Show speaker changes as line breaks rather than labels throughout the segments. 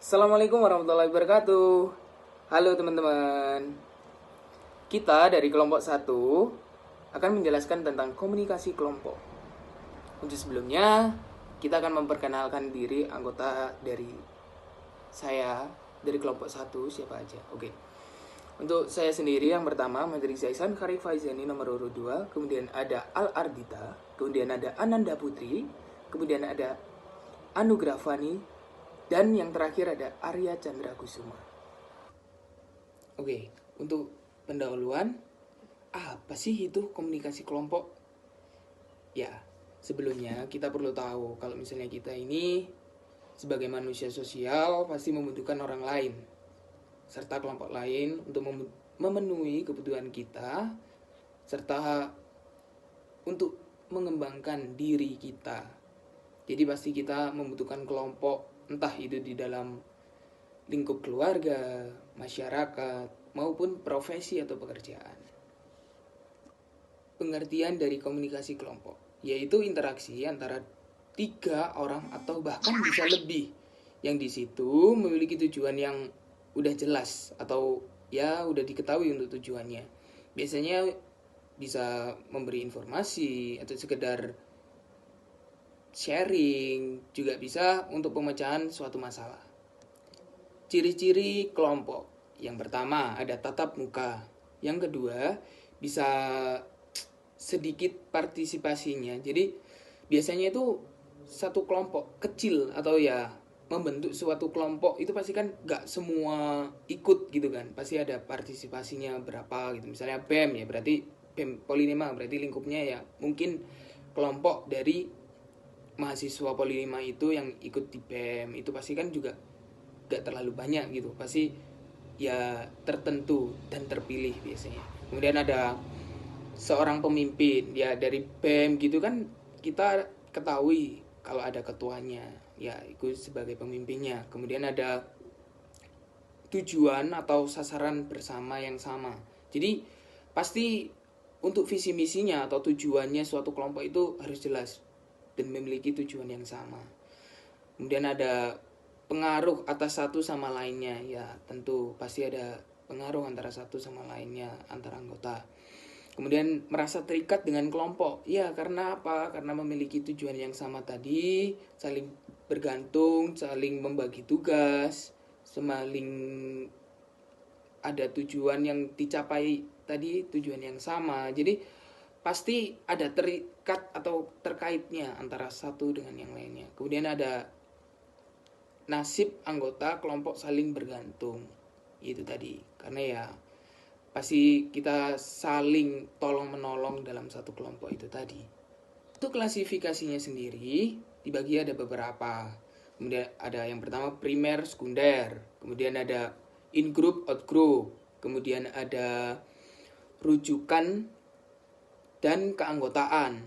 Assalamualaikum warahmatullahi wabarakatuh. Halo teman-teman. Kita dari kelompok satu akan menjelaskan tentang komunikasi kelompok. Untuk sebelumnya, kita akan memperkenalkan diri anggota dari saya dari kelompok satu siapa aja. Oke. Untuk saya sendiri yang pertama Menteri Zaisan Kharif Faizani nomor urut 2, kemudian ada Al Ardita, kemudian ada Ananda Putri, kemudian ada Anugrah Fani, dan yang terakhir ada Arya Chandra Kusuma. Oke, untuk pendahuluan, apa sih itu komunikasi kelompok? Ya, sebelumnya kita perlu tahu kalau misalnya kita ini sebagai manusia sosial pasti membutuhkan orang lain serta kelompok lain untuk memenuhi kebutuhan kita serta untuk mengembangkan diri kita. Jadi pasti kita membutuhkan kelompok, entah itu di dalam lingkup keluarga, masyarakat, maupun profesi atau pekerjaan. Pengertian dari komunikasi kelompok yaitu interaksi antara 3 orang atau bahkan bisa lebih yang di situ memiliki tujuan yang udah jelas atau ya udah diketahui untuk tujuannya. Biasanya bisa memberi informasi atau sekedar sharing, juga bisa untuk pemecahan suatu masalah. Ciri-ciri kelompok. Yang pertama ada tatap muka. Yang kedua bisa sedikit partisipasinya. Jadi biasanya itu satu kelompok kecil atau ya membentuk suatu kelompok itu pasti kan gak semua ikut gitu kan. Pasti ada partisipasinya berapa gitu. Misalnya BEM ya berarti BEM Polinema berarti lingkupnya ya mungkin kelompok dari mahasiswa Polinema itu yang ikut di BEM itu pasti kan juga gak terlalu banyak gitu. Pasti ya tertentu dan terpilih biasanya. Kemudian ada seorang pemimpin ya dari BEM gitu kan kita ketahui kalau ada ketuanya ya ikut sebagai pemimpinnya. Kemudian ada tujuan atau sasaran bersama yang sama. Jadi pasti untuk visi misinya atau tujuannya suatu kelompok itu harus jelas dan memiliki tujuan yang sama. Kemudian ada pengaruh atas satu sama lainnya ya tentu pasti ada pengaruh antara satu sama lainnya antara anggota. Kemudian merasa terikat dengan kelompok. Ya, karena apa? Karena memiliki tujuan yang sama tadi, saling bergantung, saling membagi tugas, saling ada tujuan yang dicapai tadi, tujuan yang sama. Jadi pasti ada terikat atau terkaitnya antara satu dengan yang lainnya. Kemudian ada nasib anggota kelompok saling bergantung. Itu tadi. Karena ya pasti kita saling tolong menolong dalam satu kelompok itu tadi. Untuk klasifikasinya sendiri dibagi ada beberapa. Kemudian ada yang pertama primer, sekunder. Kemudian ada in group, out group. Kemudian ada rujukan dan keanggotaan.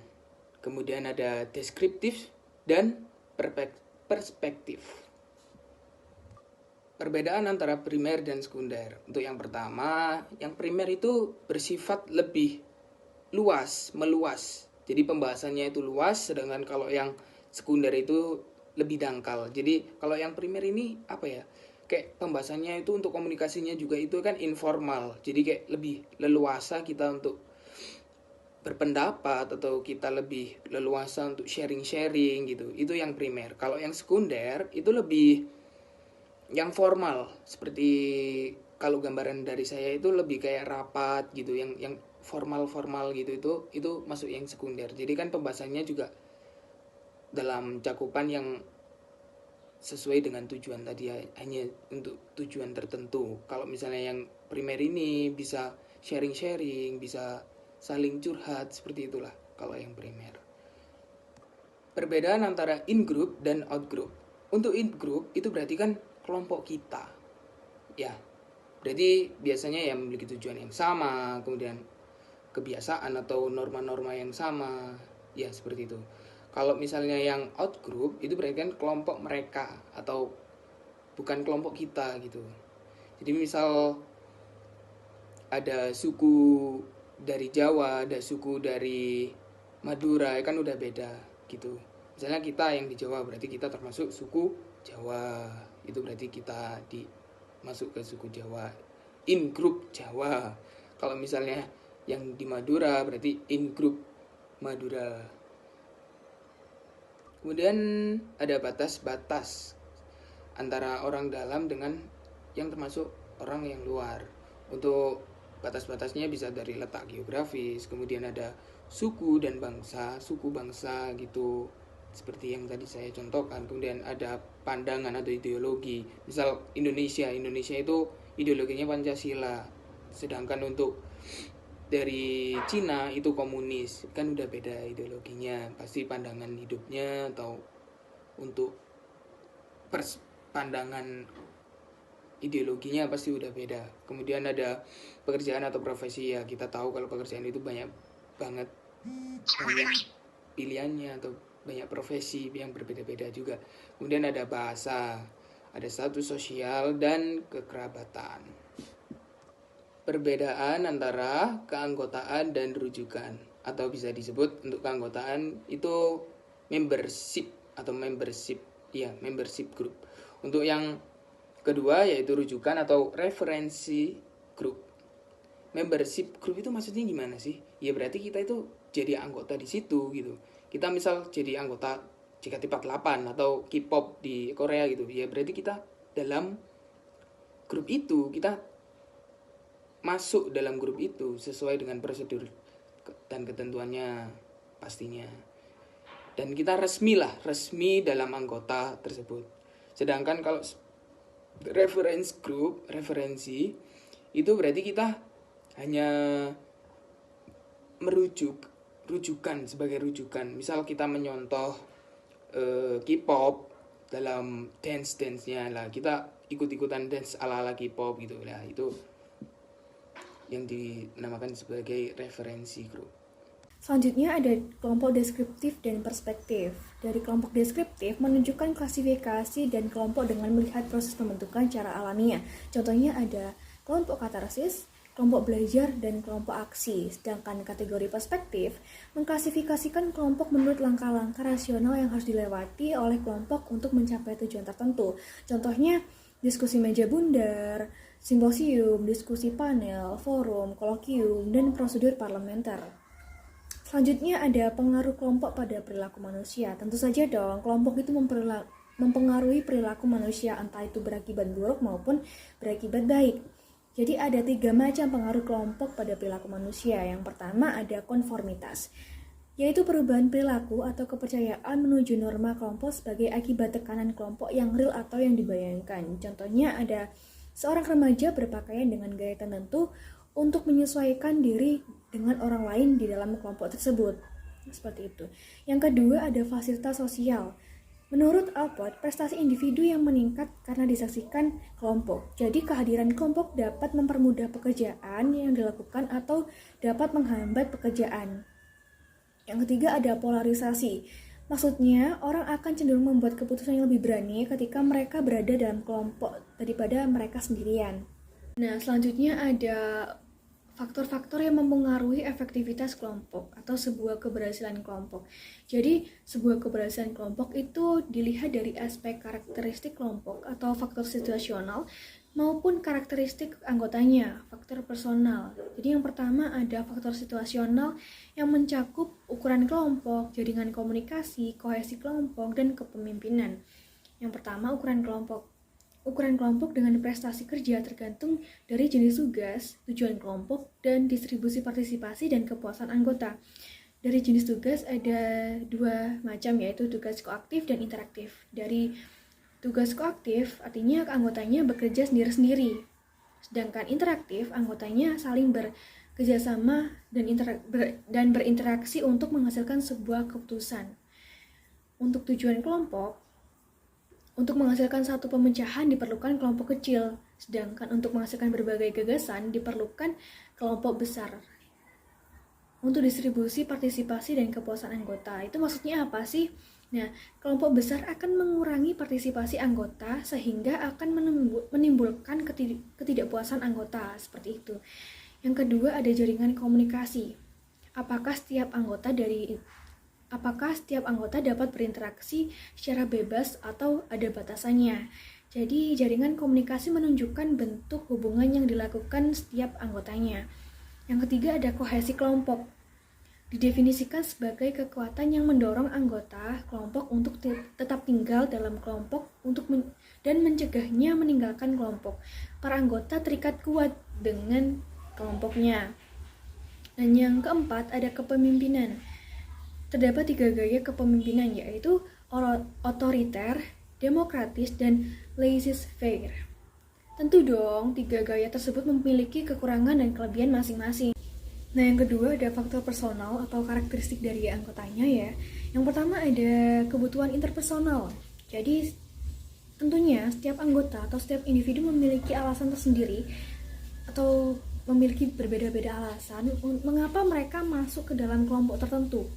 Kemudian ada deskriptif dan perspektif. Perbedaan antara primer dan sekunder. Untuk yang pertama, yang primer itu bersifat lebih luas, meluas. Jadi pembahasannya itu luas, sedangkan kalau yang sekunder itu lebih dangkal. Jadi kalau yang primer ini apa ya? Kayak pembahasannya itu untuk komunikasinya juga itu kan informal. Jadi kayak lebih leluasa kita untuk berpendapat atau kita lebih leluasa untuk sharing-sharing gitu. Itu yang primer. Kalau yang sekunder itu lebih yang formal, seperti kalau gambaran dari saya itu lebih kayak rapat gitu, yang formal gitu, itu masuk yang sekunder. Jadi kan pembahasannya juga dalam cakupan yang sesuai dengan tujuan tadi, hanya untuk tujuan tertentu. Kalau misalnya yang primer ini bisa sharing, bisa saling curhat, seperti itulah kalau yang primer. Perbedaan antara in group dan out group. Untuk in group itu berarti kan kelompok kita. Ya, berarti biasanya yang memiliki tujuan yang sama, kemudian kebiasaan atau norma-norma yang sama. Ya, seperti itu. Kalau misalnya yang out group itu berarti kan kelompok mereka atau bukan kelompok kita gitu. Jadi misal ada suku dari Jawa, ada suku dari Madura, kan udah beda gitu. Misalnya kita yang di Jawa berarti kita termasuk suku Jawa itu berarti kita masuk ke suku Jawa, in group Jawa. Kalau misalnya yang di Madura berarti in group Madura. Kemudian ada batas-batas antara orang dalam dengan yang termasuk orang yang luar. Untuk batas-batasnya bisa dari letak geografis, kemudian ada suku dan bangsa, suku bangsa gitu, seperti yang tadi saya contohkan. Kemudian ada pandangan atau ideologi. Misal Indonesia itu ideologinya Pancasila, sedangkan untuk dari Cina itu komunis, kan udah beda ideologinya, pasti pandangan hidupnya atau untuk pandangan ideologinya pasti udah beda. Kemudian ada pekerjaan atau profesi, ya kita tahu kalau pekerjaan itu banyak banget pilihannya atau banyak profesi yang berbeda-beda juga. Kemudian ada bahasa, ada status sosial dan kekerabatan. Perbedaan antara keanggotaan dan rujukan, atau bisa disebut untuk keanggotaan itu membership atau membership group. Untuk yang kedua yaitu rujukan atau referensi group. Membership group itu maksudnya gimana sih? Ya berarti kita itu jadi anggota di situ gitu. Kita misal jadi anggota JKT48 atau K-pop di Korea gitu. Ya berarti kita dalam grup itu, kita masuk dalam grup itu sesuai dengan prosedur dan ketentuannya pastinya. Dan kita resmi dalam anggota tersebut. Sedangkan kalau referensi itu berarti kita hanya rujukan sebagai rujukan. Misal kita menyontoh K-pop dalam dance-nya lah, kita ikut-ikutan dance ala-ala K-pop gitu lah, itu yang dinamakan sebagai referensi group.
Selanjutnya ada kelompok deskriptif dan perspektif. Dari kelompok deskriptif menunjukkan klasifikasi dan kelompok dengan melihat proses pembentukan secara alamiah. Contohnya ada kelompok katarsis, kelompok belajar, dan kelompok aksi. Sedangkan kategori perspektif mengklasifikasikan kelompok menurut langkah-langkah rasional yang harus dilewati oleh kelompok untuk mencapai tujuan tertentu. Contohnya diskusi meja bundar, simposium, diskusi panel, forum, kolokium, dan prosedur parlementer. Selanjutnya ada pengaruh kelompok pada perilaku manusia. Tentu saja dong, kelompok itu mempengaruhi perilaku manusia, entah itu berakibat buruk maupun berakibat baik. Jadi ada 3 macam pengaruh kelompok pada perilaku manusia. Yang pertama ada konformitas, yaitu perubahan perilaku atau kepercayaan menuju norma kelompok sebagai akibat tekanan kelompok yang real atau yang dibayangkan. Contohnya ada seorang remaja berpakaian dengan gaya tertentu untuk menyesuaikan diri dengan orang lain di dalam kelompok tersebut. Seperti itu. Yang kedua ada fasilitas sosial. Menurut Alport, prestasi individu yang meningkat karena disaksikan kelompok. Jadi kehadiran kelompok dapat mempermudah pekerjaan yang dilakukan atau dapat menghambat pekerjaan. Yang ketiga ada polarisasi. Maksudnya, orang akan cenderung membuat keputusan yang lebih berani ketika mereka berada dalam kelompok daripada mereka sendirian. Nah, selanjutnya ada faktor-faktor yang mempengaruhi efektivitas kelompok atau sebuah keberhasilan kelompok. Jadi, sebuah keberhasilan kelompok itu dilihat dari aspek karakteristik kelompok atau faktor situasional maupun karakteristik anggotanya, faktor personal. Jadi yang pertama ada faktor situasional yang mencakup ukuran kelompok, jaringan komunikasi, kohesi kelompok, dan kepemimpinan. Yang pertama ukuran kelompok. Ukuran kelompok dengan prestasi kerja tergantung dari jenis tugas, tujuan kelompok, dan distribusi partisipasi dan kepuasan anggota. Dari jenis tugas ada 2 macam, yaitu tugas koaktif dan interaktif. Dari tugas koaktif artinya anggotanya bekerja sendiri-sendiri. Sedangkan interaktif, anggotanya saling bekerjasama dan berinteraksi untuk menghasilkan sebuah keputusan. Untuk tujuan kelompok, untuk menghasilkan satu pemecahan diperlukan kelompok kecil, sedangkan untuk menghasilkan berbagai gagasan diperlukan kelompok besar. Untuk distribusi, partisipasi, dan kepuasan anggota, itu maksudnya apa sih? Nah, kelompok besar akan mengurangi partisipasi anggota sehingga akan menimbulkan ketidakpuasan anggota, seperti itu. Yang kedua ada jaringan komunikasi. Apakah setiap anggota dapat berinteraksi secara bebas atau ada batasannya? Jadi, jaringan komunikasi menunjukkan bentuk hubungan yang dilakukan setiap anggotanya. Yang ketiga ada kohesi kelompok. Didefinisikan sebagai kekuatan yang mendorong anggota kelompok untuk tetap tinggal dalam kelompok dan mencegahnya meninggalkan kelompok. Para anggota terikat kuat dengan kelompoknya. Dan yang keempat ada kepemimpinan. Terdapat 3 gaya kepemimpinan, yaitu otoriter, demokratis, dan laissez-faire. Tentu dong, 3 gaya tersebut memiliki kekurangan dan kelebihan masing-masing. Nah, yang kedua ada faktor personal atau karakteristik dari anggotanya ya. Yang pertama ada kebutuhan interpersonal. Jadi, tentunya setiap anggota atau setiap individu memiliki alasan tersendiri atau memiliki berbeda-beda alasan mengapa mereka masuk ke dalam kelompok tertentu.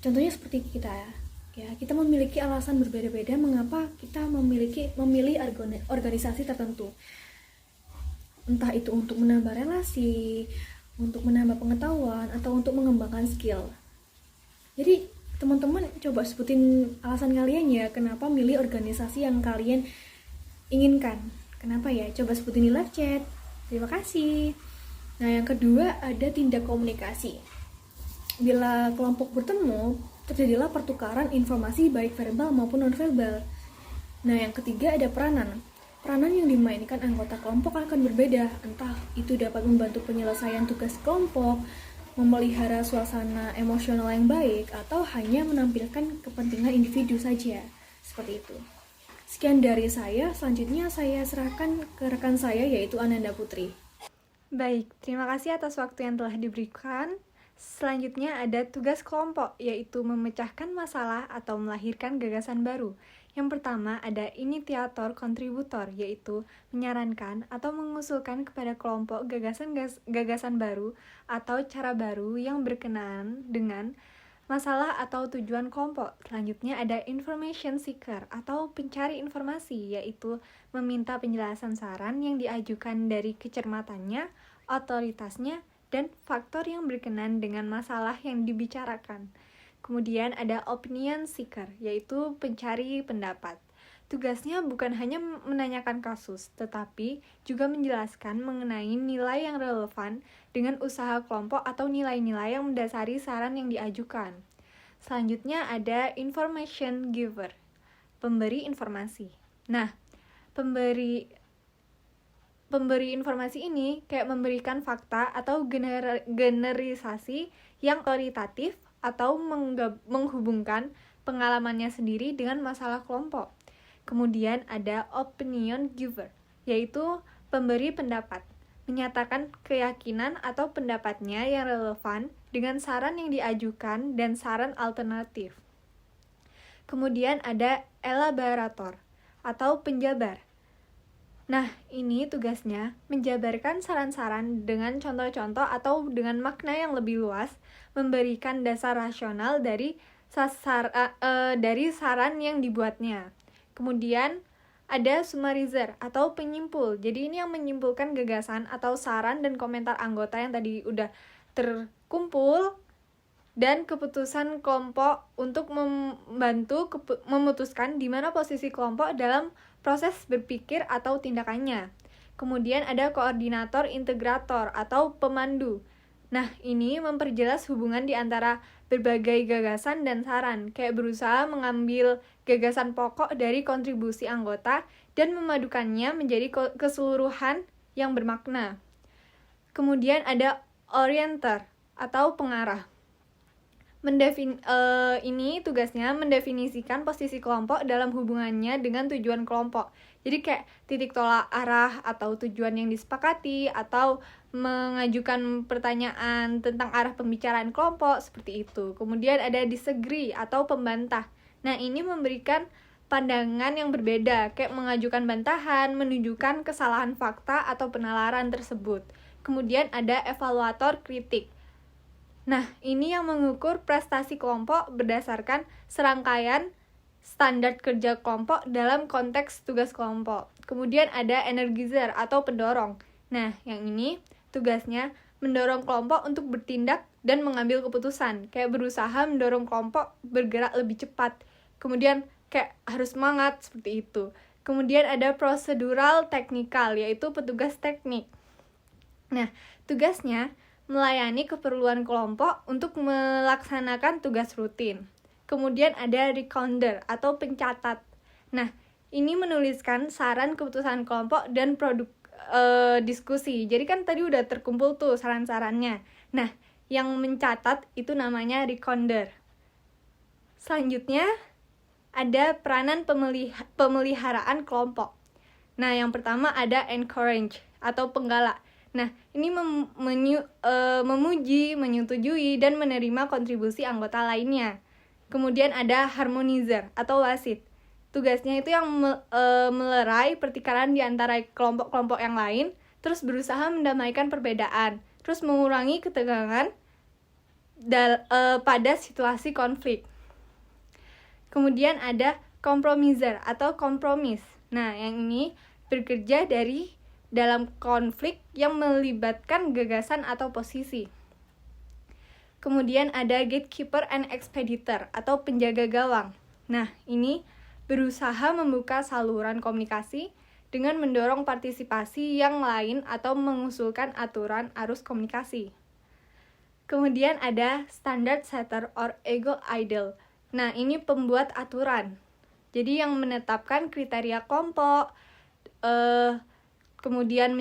Contohnya seperti kita ya, kita memiliki alasan berbeda-beda mengapa kita memilih organisasi tertentu. Entah itu untuk menambah relasi, untuk menambah pengetahuan, atau untuk mengembangkan skill. Jadi teman-teman coba sebutin alasan kalian ya, kenapa milih organisasi yang kalian inginkan. Kenapa ya? Coba sebutin di live chat. Terima kasih. Nah, yang kedua ada tindak komunikasi. Bila kelompok bertemu, terjadilah pertukaran informasi baik verbal maupun non-verbal. Nah, yang ketiga ada peranan. Peranan yang dimainkan anggota kelompok akan berbeda, entah itu dapat membantu penyelesaian tugas kelompok, memelihara suasana emosional yang baik, atau hanya menampilkan kepentingan individu saja. Seperti itu. Sekian dari saya, selanjutnya saya serahkan ke rekan saya yaitu Ananda Putri.
Baik, terima kasih atas waktu yang telah diberikan. Selanjutnya ada tugas kelompok, yaitu memecahkan masalah atau melahirkan gagasan baru. Yang pertama ada inisiator kontributor, yaitu menyarankan atau mengusulkan kepada kelompok gagasan baru atau cara baru yang berkenaan dengan masalah atau tujuan kelompok. Selanjutnya ada information seeker atau pencari informasi, yaitu meminta penjelasan saran yang diajukan dari kecermatannya, otoritasnya, dan faktor yang berkenaan dengan masalah yang dibicarakan. Kemudian ada opinion seeker, yaitu pencari pendapat. Tugasnya bukan hanya menanyakan kasus, tetapi juga menjelaskan mengenai nilai yang relevan dengan usaha kelompok atau nilai-nilai yang mendasari saran yang diajukan. Selanjutnya ada information giver, pemberi informasi. Nah, pemberi informasi ini kayak memberikan fakta atau generalisasi yang otoritatif atau menghubungkan pengalamannya sendiri dengan masalah kelompok. Kemudian ada opinion giver, yaitu pemberi pendapat, menyatakan keyakinan atau pendapatnya yang relevan dengan saran yang diajukan dan saran alternatif. Kemudian ada elaborator atau penjabar. Nah, ini tugasnya menjabarkan saran-saran dengan contoh-contoh atau dengan makna yang lebih luas, memberikan dasar rasional dari saran yang dibuatnya. Kemudian ada summarizer atau penyimpul. Jadi ini yang menyimpulkan gagasan atau saran dan komentar anggota yang tadi udah terkumpul dan keputusan kelompok untuk membantu memutuskan di mana posisi kelompok dalam proses berpikir atau tindakannya. Kemudian ada koordinator integrator atau pemandu. Nah, ini memperjelas hubungan di antara berbagai gagasan dan saran, kayak berusaha mengambil gagasan pokok dari kontribusi anggota dan memadukannya menjadi keseluruhan yang bermakna. Kemudian ada orienter atau pengarah. Ini tugasnya mendefinisikan posisi kelompok dalam hubungannya dengan tujuan kelompok. Jadi kayak titik tolak arah atau tujuan yang disepakati, atau mengajukan pertanyaan tentang arah pembicaraan kelompok, seperti itu. Kemudian ada disagree atau pembantah. Nah, ini memberikan pandangan yang berbeda, kayak mengajukan bantahan, menunjukkan kesalahan fakta atau penalaran tersebut. Kemudian ada evaluator kritik. Nah, ini yang mengukur prestasi kelompok berdasarkan serangkaian standar kerja kelompok dalam konteks tugas kelompok. Kemudian ada energizer atau pendorong. Nah, yang ini tugasnya mendorong kelompok untuk bertindak dan mengambil keputusan, kayak berusaha mendorong kelompok bergerak lebih cepat. Kemudian kayak harus semangat seperti itu. Kemudian ada prosedural teknikal, yaitu petugas teknik. Nah, tugasnya melayani keperluan kelompok untuk melaksanakan tugas rutin. Kemudian ada recounder atau pencatat. Nah, ini menuliskan saran keputusan kelompok dan produk diskusi. Jadi kan tadi udah terkumpul tuh saran-sarannya. Nah, yang mencatat itu namanya recounder. Selanjutnya ada peranan pemeliharaan kelompok. Nah, yang pertama ada encourage atau penggalak. Nah, ini memuji, menyetujui, dan menerima kontribusi anggota lainnya. Kemudian ada harmonizer atau wasit. Tugasnya itu yang melerai pertengkaran di antara kelompok-kelompok yang lain, terus berusaha mendamaikan perbedaan, terus mengurangi ketegangan pada situasi konflik. Kemudian ada compromiser atau kompromis. Nah, yang ini bekerja dalam konflik yang melibatkan gagasan atau posisi. Kemudian ada gatekeeper and expeditor atau penjaga gawang. Nah, ini berusaha membuka saluran komunikasi dengan mendorong partisipasi yang lain atau mengusulkan aturan arus komunikasi. Kemudian ada standard setter or ego idol. Nah, ini pembuat aturan. Jadi yang menetapkan kriteria kelompok, kemudian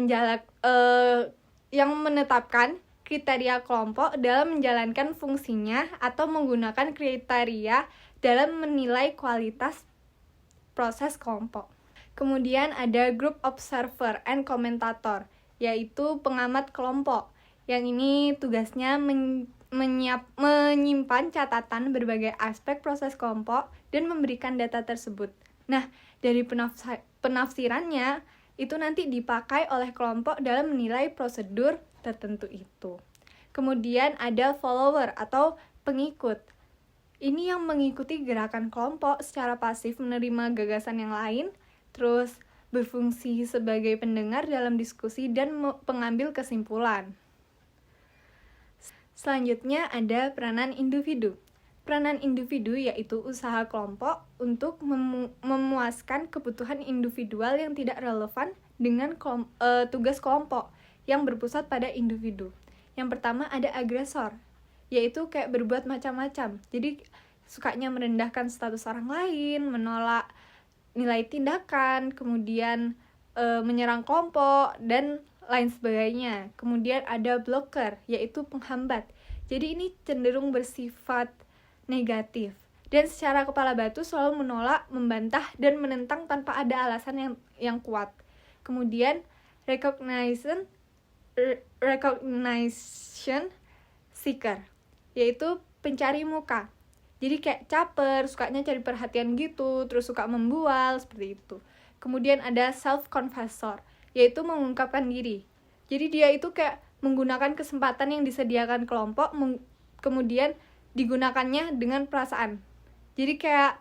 yang menetapkan kriteria kelompok dalam menjalankan fungsinya atau menggunakan kriteria dalam menilai kualitas proses kelompok. Kemudian ada group observer and commentator, yaitu pengamat kelompok. Yang ini tugasnya menyimpan catatan berbagai aspek proses kelompok dan memberikan data tersebut. Nah, dari penafsirannya itu nanti dipakai oleh kelompok dalam menilai prosedur tertentu itu. Kemudian ada follower atau pengikut. Ini yang mengikuti gerakan kelompok secara pasif, menerima gagasan yang lain, terus berfungsi sebagai pendengar dalam diskusi dan pengambil kesimpulan. Selanjutnya ada peranan individu. Peranan individu yaitu usaha kelompok untuk memuaskan kebutuhan individual yang tidak relevan dengan tugas kelompok yang berpusat pada individu. Yang pertama ada agresor, yaitu kayak berbuat macam-macam. Jadi sukanya merendahkan status orang lain, menolak nilai tindakan, kemudian menyerang kelompok, dan lain sebagainya. Kemudian ada blocker, yaitu penghambat. Jadi ini cenderung bersifat negatif. Dan secara kepala batu selalu menolak, membantah, dan menentang tanpa ada alasan yang kuat. Kemudian recognition seeker, yaitu pencari muka. Jadi kayak caper, sukanya cari perhatian gitu, terus suka membual, seperti itu. Kemudian ada self-confessor, yaitu mengungkapkan diri. Jadi dia itu kayak menggunakan kesempatan yang disediakan kelompok, kemudian digunakannya dengan perasaan. Jadi kayak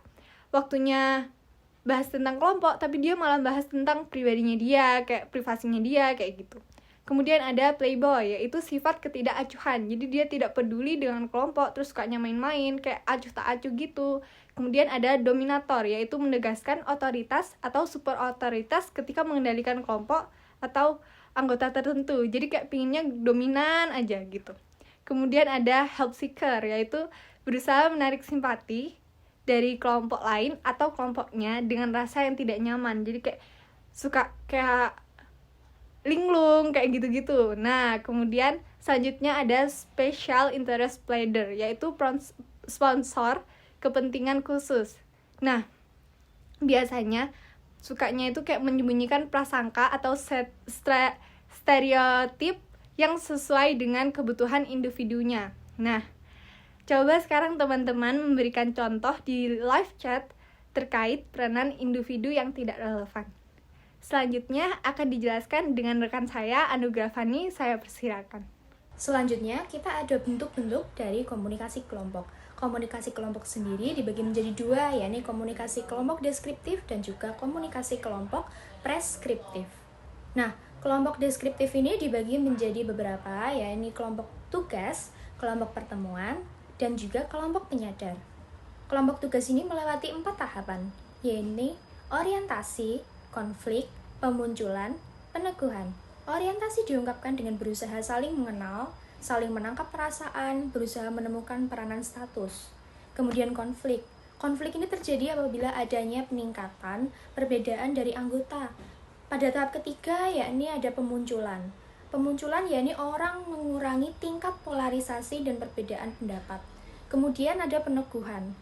waktunya bahas tentang kelompok, tapi dia malah bahas tentang pribadinya dia, kayak privasinya dia, kayak gitu. Kemudian ada playboy, yaitu sifat ketidakacuhan. Jadi dia tidak peduli dengan kelompok, terus sukanya main-main, kayak acuh tak acuh gitu. Kemudian ada dominator, yaitu menegaskan otoritas atau super otoritas ketika mengendalikan kelompok atau anggota tertentu. Jadi kayak pinginnya dominan aja gitu. Kemudian ada help seeker, yaitu berusaha menarik simpati dari kelompok lain atau kelompoknya dengan rasa yang tidak nyaman. Jadi kayak suka kayak linglung kayak gitu-gitu. Nah, kemudian selanjutnya ada special interest player, yaitu sponsor kepentingan khusus. Nah, biasanya sukanya itu kayak menyembunyikan prasangka atau stereotip yang sesuai dengan kebutuhan individunya. Nah, coba sekarang teman-teman memberikan contoh di live chat terkait peranan individu yang tidak relevan. Selanjutnya akan dijelaskan dengan rekan saya, Anugrah Fani, saya persilakan.
Selanjutnya, kita ada bentuk-bentuk dari komunikasi kelompok. Komunikasi kelompok sendiri dibagi menjadi dua, yakni komunikasi kelompok deskriptif dan juga komunikasi kelompok preskriptif. Nah, kelompok deskriptif ini dibagi menjadi beberapa, yakni kelompok tugas, kelompok pertemuan, dan juga kelompok penyadar. Kelompok tugas ini melewati 4 tahapan, yaitu orientasi, konflik, pemunculan, peneguhan. Orientasi diungkapkan dengan berusaha saling mengenal, saling menangkap perasaan, berusaha menemukan peranan status. Kemudian konflik. Konflik ini terjadi apabila adanya peningkatan perbedaan dari anggota. Pada tahap ketiga, yakni ada pemunculan. Pemunculan yakni orang mengurangi tingkat polarisasi dan perbedaan pendapat. Kemudian ada peneguhan.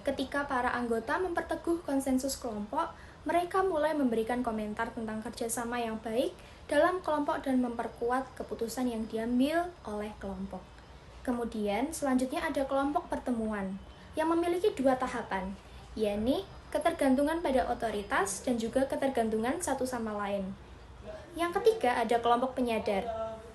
Ketika para anggota memperteguh konsensus kelompok, mereka mulai memberikan komentar tentang kerjasama yang baik dalam kelompok dan memperkuat keputusan yang diambil oleh kelompok. Kemudian selanjutnya ada kelompok pertemuan yang memiliki 2 tahapan, yakni ketergantungan pada otoritas dan juga ketergantungan satu sama lain. Yang ketiga ada kelompok penyadar,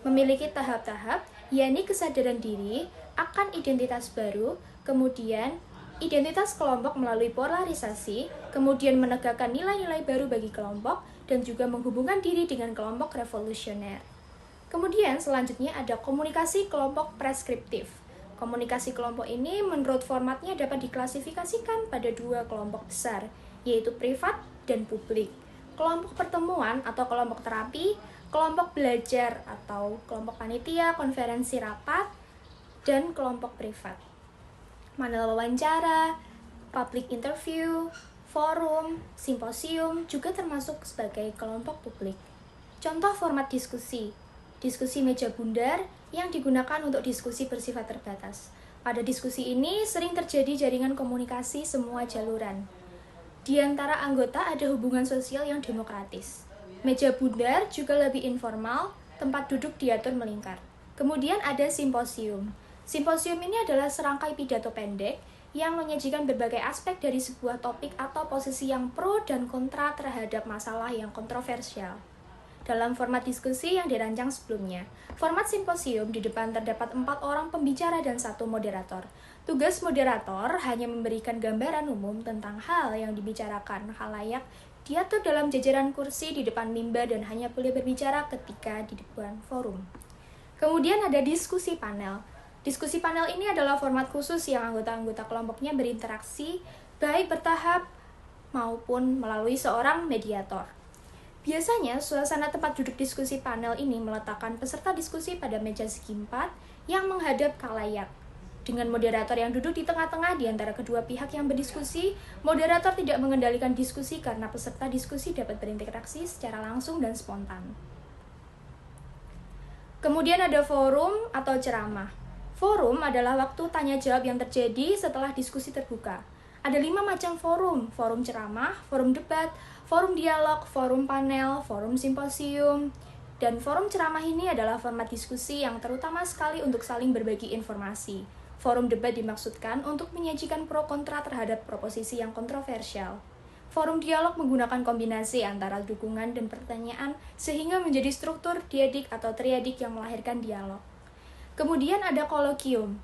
memiliki tahap-tahap, yakni kesadaran diri akan identitas baru, kemudian identitas kelompok melalui polarisasi, kemudian menegakkan nilai-nilai baru bagi kelompok, dan juga menghubungkan diri dengan kelompok revolusioner. Kemudian selanjutnya ada komunikasi kelompok preskriptif. Komunikasi kelompok ini menurut formatnya dapat diklasifikasikan pada 2 kelompok besar, yaitu privat dan publik. Kelompok pertemuan atau kelompok terapi, kelompok belajar atau kelompok panitia, konferensi rapat, dan kelompok privat. Panel wawancara, public interview, forum, simposium juga termasuk sebagai kelompok publik. Contoh format diskusi. Diskusi meja bundar yang digunakan untuk diskusi bersifat terbatas. Pada diskusi ini sering terjadi jaringan komunikasi semua jaluran. Di antara anggota ada hubungan sosial yang demokratis. Meja bundar juga lebih informal, tempat duduk diatur melingkar. Kemudian ada simposium. Simposium ini adalah serangkai pidato pendek yang menyajikan berbagai aspek dari sebuah topik atau posisi yang pro dan kontra terhadap masalah yang kontroversial. Dalam format diskusi yang dirancang sebelumnya, format simposium di depan terdapat 4 orang pembicara dan 1 moderator. Tugas moderator hanya memberikan gambaran umum tentang hal yang dibicarakan khalayak, diatur dalam jajaran kursi di depan mimbar dan hanya boleh berbicara ketika di depan forum. Kemudian ada diskusi panel. Diskusi panel ini adalah format khusus yang anggota-anggota kelompoknya berinteraksi baik bertahap maupun melalui seorang mediator. Biasanya, suasana tempat duduk diskusi panel ini meletakkan peserta diskusi pada meja segi 4 yang menghadap khalayak. Dengan moderator yang duduk di tengah-tengah di antara kedua pihak yang berdiskusi, moderator tidak mengendalikan diskusi karena peserta diskusi dapat berinteraksi secara langsung dan spontan. Kemudian ada forum atau ceramah. Forum adalah waktu tanya-jawab yang terjadi setelah diskusi terbuka. Ada 5 macam forum: forum ceramah, forum debat, forum dialog, forum panel, forum simposium. Dan forum ceramah ini adalah format diskusi yang terutama sekali untuk saling berbagi informasi. Forum debat dimaksudkan untuk menyajikan pro kontra terhadap proposisi yang kontroversial. Forum dialog menggunakan kombinasi antara dukungan dan pertanyaan sehingga menjadi struktur diadik atau triadik yang melahirkan dialog. Kemudian ada kolokium.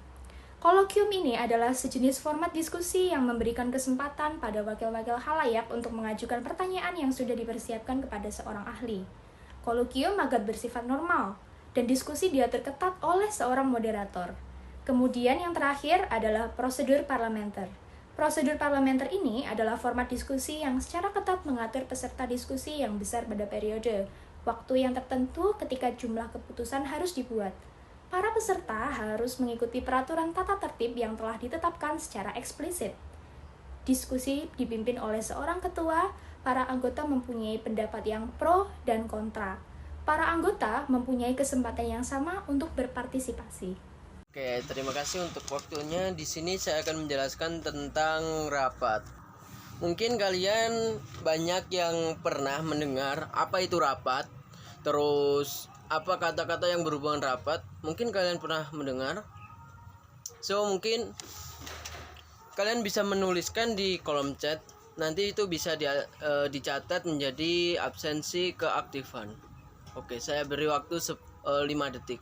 Kolokium ini adalah sejenis format diskusi yang memberikan kesempatan pada wakil-wakil khalayak untuk mengajukan pertanyaan yang sudah dipersiapkan kepada seorang ahli. Kolokium agak bersifat normal, dan diskusi diatur ketat oleh seorang moderator. Kemudian yang terakhir adalah prosedur parlementer. Prosedur parlementer ini adalah format diskusi yang secara ketat mengatur peserta diskusi yang besar pada periode, waktu yang tertentu ketika jumlah keputusan harus dibuat. Para peserta harus mengikuti peraturan tata tertib yang telah ditetapkan secara eksplisit. Diskusi dipimpin oleh seorang ketua, para anggota mempunyai pendapat yang pro dan kontra. Para anggota mempunyai kesempatan yang sama untuk berpartisipasi.
Oke, terima kasih untuk waktunya. Di sini saya akan menjelaskan tentang rapat. Mungkin kalian banyak yang pernah mendengar apa itu rapat, terus apa kata-kata yang berhubungan rapat. Mungkin kalian pernah mendengar. So, mungkin kalian bisa menuliskan di kolom chat. Nanti itu bisa dicatat menjadi absensi keaktifan. Oke, saya beri waktu 5 detik.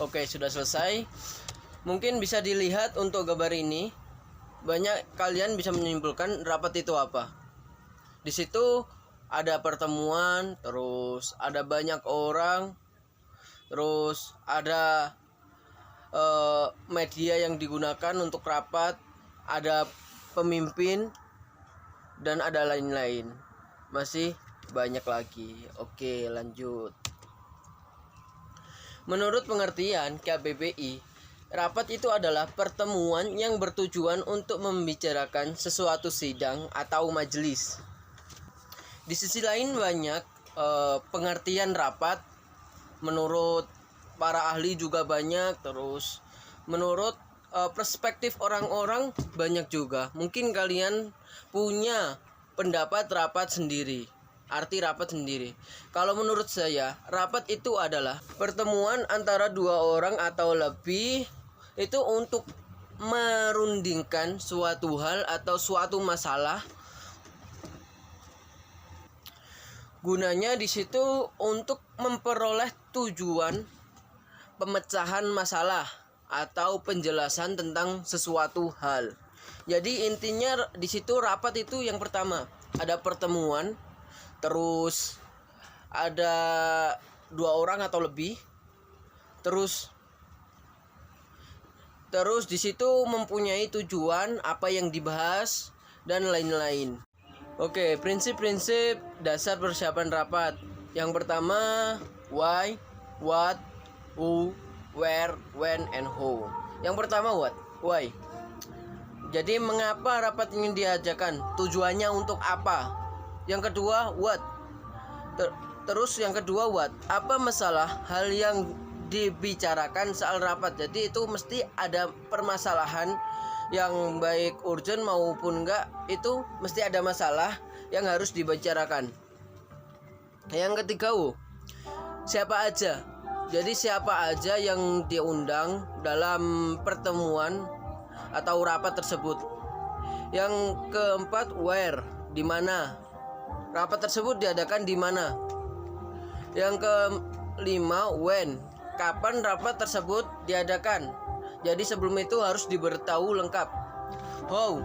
Oke, sudah selesai. Mungkin bisa dilihat untuk gambar ini. Banyak kalian bisa menyimpulkan rapat itu apa. Di situ ada pertemuan, terus ada banyak orang, terus ada media yang digunakan untuk rapat, ada pemimpin, dan ada lain-lain. Masih banyak lagi. Oke, lanjut. Menurut pengertian KBBI, rapat itu adalah pertemuan yang bertujuan untuk membicarakan sesuatu sidang atau majelis. Di sisi lain banyak pengertian rapat. Menurut para ahli juga banyak, terus menurut perspektif orang-orang banyak juga. Mungkin kalian punya pendapat rapat sendiri, arti rapat sendiri. Kalau menurut saya, rapat itu adalah pertemuan antara dua orang atau lebih itu untuk merundingkan suatu hal atau suatu masalah. Gunanya di situ untuk memperoleh tujuan pemecahan masalah atau penjelasan tentang sesuatu hal. Jadi intinya di situ rapat itu yang pertama ada pertemuan, terus ada dua orang atau lebih, terus di situ mempunyai tujuan apa yang dibahas dan lain-lain. Oke, prinsip-prinsip dasar persiapan rapat. Yang pertama, why, what, who, where, when, and how. Yang pertama what? Why. Jadi mengapa rapat ini diadakan? Tujuannya untuk apa? Yang kedua what? Terus yang kedua what? Apa masalah hal yang dibicarakan soal rapat? Jadi itu mesti ada permasalahan yang baik urgent maupun enggak, itu mesti ada masalah yang harus dibicarakan. Yang ketiga siapa aja? Jadi siapa aja yang diundang dalam pertemuan atau rapat tersebut. Yang keempat where, di mana rapat tersebut diadakan, di mana. Yang kelima when, kapan rapat tersebut diadakan. Jadi sebelum itu harus diberitahu lengkap. How,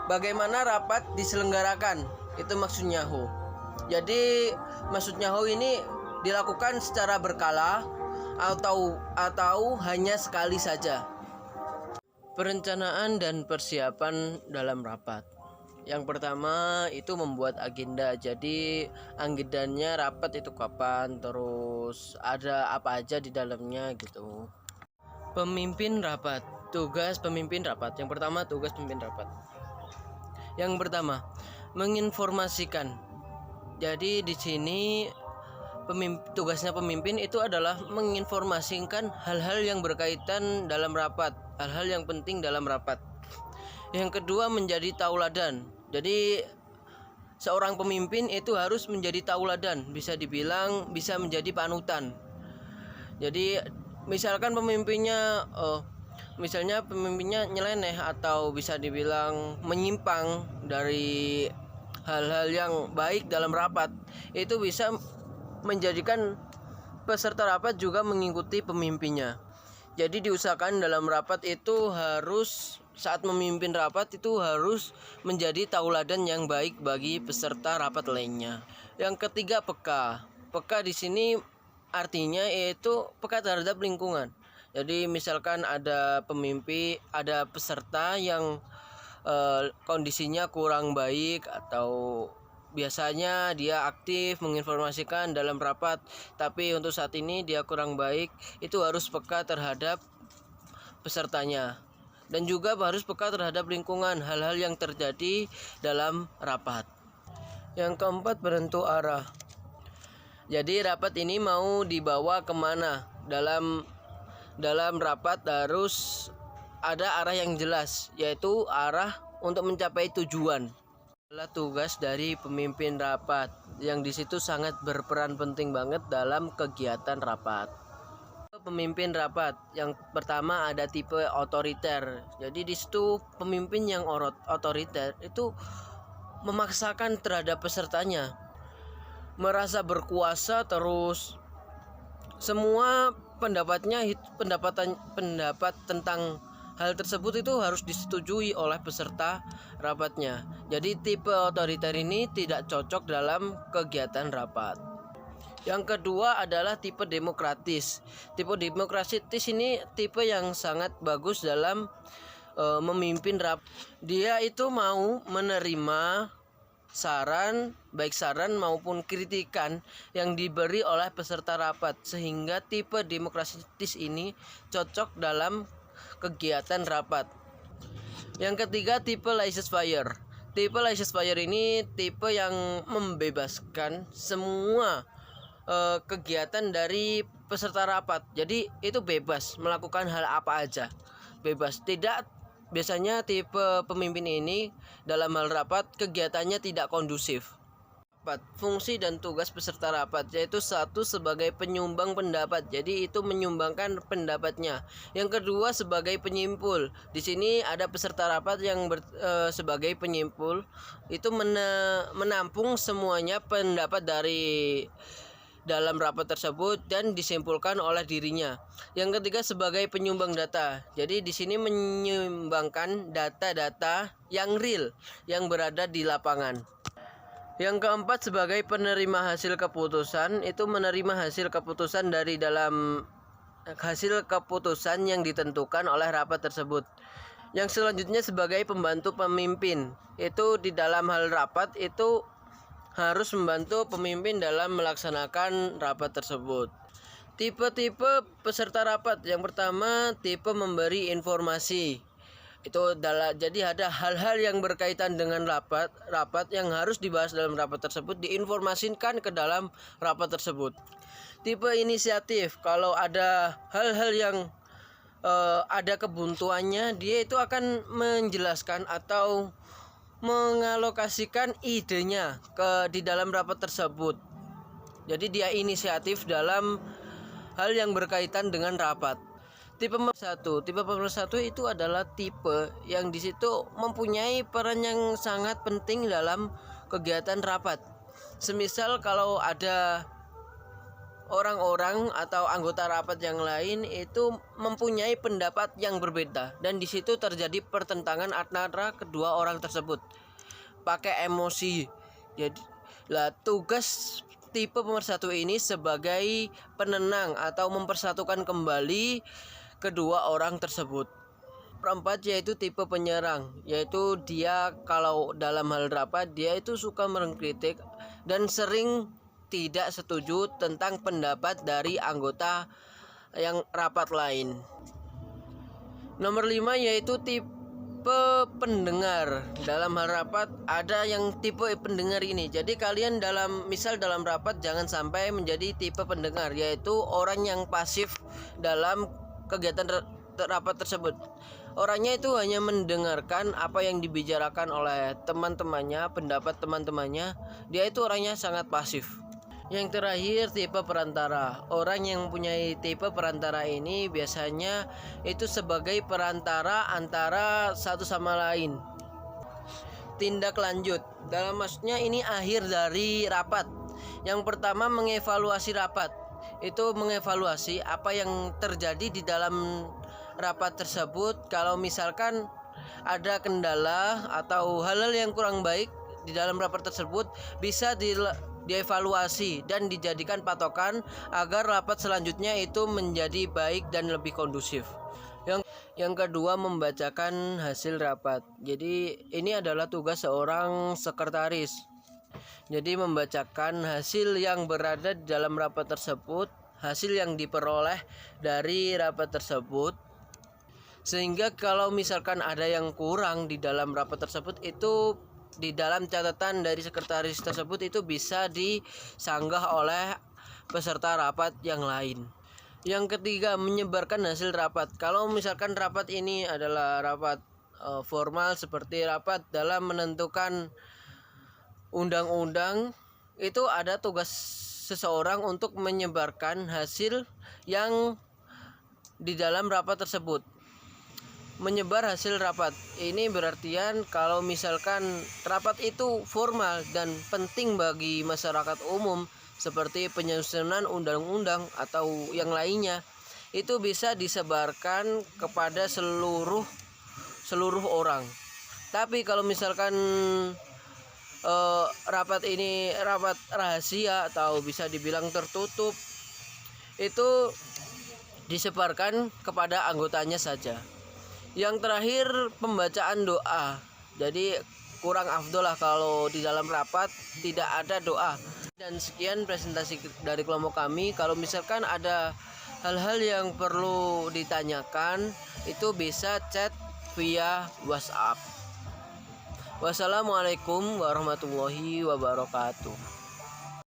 bagaimana rapat diselenggarakan, itu maksudnya how. Jadi maksudnya how ini dilakukan secara berkala atau hanya sekali saja. Perencanaan dan persiapan dalam rapat. Yang pertama itu membuat agenda. Jadi agendanya rapat itu kapan, terus ada apa aja di dalamnya gitu. Pemimpin rapat. Tugas pemimpin rapat. Yang pertama tugas pemimpin rapat. Yang pertama menginformasikan. Jadi di sini tugasnya pemimpin itu adalah menginformasikan hal-hal yang berkaitan dalam rapat, hal-hal yang penting dalam rapat. Yang kedua menjadi tauladan. Jadi seorang pemimpin itu harus menjadi tauladan, bisa dibilang bisa menjadi panutan. Jadi misalkan pemimpinnya nyeleneh atau bisa dibilang menyimpang dari hal-hal yang baik dalam rapat, itu bisa menjadikan peserta rapat juga mengikuti pemimpinnya. Jadi diusahakan dalam rapat itu harus, saat memimpin rapat itu harus menjadi tauladan yang baik bagi peserta rapat lainnya. Yang ketiga peka. Peka di sini artinya yaitu peka terhadap lingkungan. Jadi misalkan ada peserta yang kondisinya kurang baik atau biasanya dia aktif menginformasikan dalam rapat, tapi untuk saat ini dia kurang baik, itu harus peka terhadap pesertanya. Dan juga harus peka terhadap lingkungan, hal-hal yang terjadi dalam rapat. Yang keempat penentu arah. Jadi rapat ini mau dibawa kemana? Dalam rapat harus ada arah yang jelas, yaitu arah untuk mencapai tujuan. Adalah tugas dari pemimpin rapat yang di situ sangat berperan penting banget dalam kegiatan rapat. Pemimpin rapat yang pertama ada tipe otoriter. Jadi di situ pemimpin yang otoriter itu memaksakan terhadap pesertanya, merasa berkuasa, terus semua pendapat tentang hal tersebut itu harus disetujui oleh peserta rapatnya. Jadi tipe otoriter ini tidak cocok dalam kegiatan rapat. Yang kedua adalah tipe demokratis. Tipe demokratis ini tipe yang sangat bagus dalam memimpin rapat. Dia itu mau menerima saran, baik saran maupun kritikan yang diberi oleh peserta rapat, sehingga tipe demokratis ini cocok dalam kegiatan rapat. Yang ketiga, tipe laissez-faire. Tipe laissez-faire ini tipe yang membebaskan semua kegiatan dari peserta rapat. Jadi itu bebas melakukan hal apa aja. Bebas. Biasanya tipe pemimpin ini dalam hal rapat kegiatannya tidak kondusif. Fungsi dan tugas peserta rapat yaitu satu sebagai penyumbang pendapat. Jadi itu menyumbangkan pendapatnya. Yang kedua sebagai penyimpul. Di sini ada peserta rapat yang sebagai penyimpul itu menampung semuanya pendapat dari dalam rapat tersebut dan disimpulkan oleh dirinya. Yang ketiga sebagai penyumbang data. Jadi di sini menyumbangkan data-data yang real yang berada di lapangan. Yang keempat sebagai penerima hasil keputusan, itu menerima hasil keputusan dari dalam hasil keputusan yang ditentukan oleh rapat tersebut. Yang selanjutnya sebagai pembantu pemimpin, itu di dalam hal rapat itu harus membantu pemimpin dalam melaksanakan rapat tersebut. Tipe-tipe peserta rapat. Yang pertama, tipe memberi informasi. Jadi ada hal-hal yang berkaitan dengan rapat yang harus dibahas dalam rapat tersebut diinformasikan ke dalam rapat tersebut. Tipe inisiatif. Kalau ada hal-hal yang ada kebuntuannya, dia itu akan menjelaskan atau mengalokasikan idenya di dalam rapat tersebut. Jadi dia inisiatif dalam hal yang berkaitan dengan rapat. Tipe pemersatu itu adalah tipe yang di situ mempunyai peran yang sangat penting dalam kegiatan rapat. Semisal kalau ada orang-orang atau anggota rapat yang lain itu mempunyai pendapat yang berbeda dan di situ terjadi pertentangan antara kedua orang tersebut pakai emosi. Jadi tugas tipe pemersatu ini sebagai penenang atau mempersatukan kembali kedua orang tersebut. Keempat yaitu tipe penyerang, yaitu dia kalau dalam hal rapat dia itu suka mengkritik dan sering tidak setuju tentang pendapat dari anggota yang rapat lain. Nomor 5 yaitu tipe pendengar. Dalam hal rapat ada yang tipe pendengar ini. Jadi kalian dalam rapat jangan sampai menjadi tipe pendengar, yaitu orang yang pasif dalam kegiatan rapat tersebut. Orangnya itu hanya mendengarkan apa yang dibicarakan oleh teman-temannya, pendapat teman-temannya. Dia itu orangnya sangat pasif. Yang terakhir tipe perantara. Orang yang mempunyai tipe perantara ini biasanya itu sebagai perantara antara satu sama lain. Tindak lanjut. Dalam maksudnya ini akhir dari rapat. Yang pertama mengevaluasi rapat. Itu mengevaluasi apa yang terjadi di dalam rapat tersebut. Kalau misalkan ada kendala atau hal-hal yang kurang baik di dalam rapat tersebut bisa dievaluasi dan dijadikan patokan agar rapat selanjutnya itu menjadi baik dan lebih kondusif. Yang kedua membacakan hasil rapat. Jadi ini adalah tugas seorang sekretaris. Jadi membacakan hasil yang berada di dalam rapat tersebut, hasil yang diperoleh dari rapat tersebut, sehingga kalau misalkan ada yang kurang di dalam rapat tersebut itu di dalam catatan dari sekretaris tersebut itu bisa disanggah oleh peserta rapat yang lain. Yang ketiga menyebarkan hasil rapat. Kalau misalkan rapat ini adalah rapat formal seperti rapat dalam menentukan undang-undang, itu ada tugas seseorang untuk menyebarkan hasil yang di dalam rapat tersebut. Menyebar hasil rapat ini berartian kalau misalkan rapat itu formal dan penting bagi masyarakat umum seperti penyusunan undang-undang atau yang lainnya, itu bisa disebarkan kepada seluruh orang. Tapi kalau misalkan rapat ini rapat rahasia atau bisa dibilang tertutup, itu disebarkan kepada anggotanya saja. Yang terakhir, pembacaan doa. Jadi kurang afdol lah kalau di dalam rapat tidak ada doa. Dan sekian presentasi dari kelompok kami. Kalau misalkan ada hal-hal yang perlu ditanyakan, itu bisa chat via WhatsApp. Wassalamualaikum warahmatullahi wabarakatuh.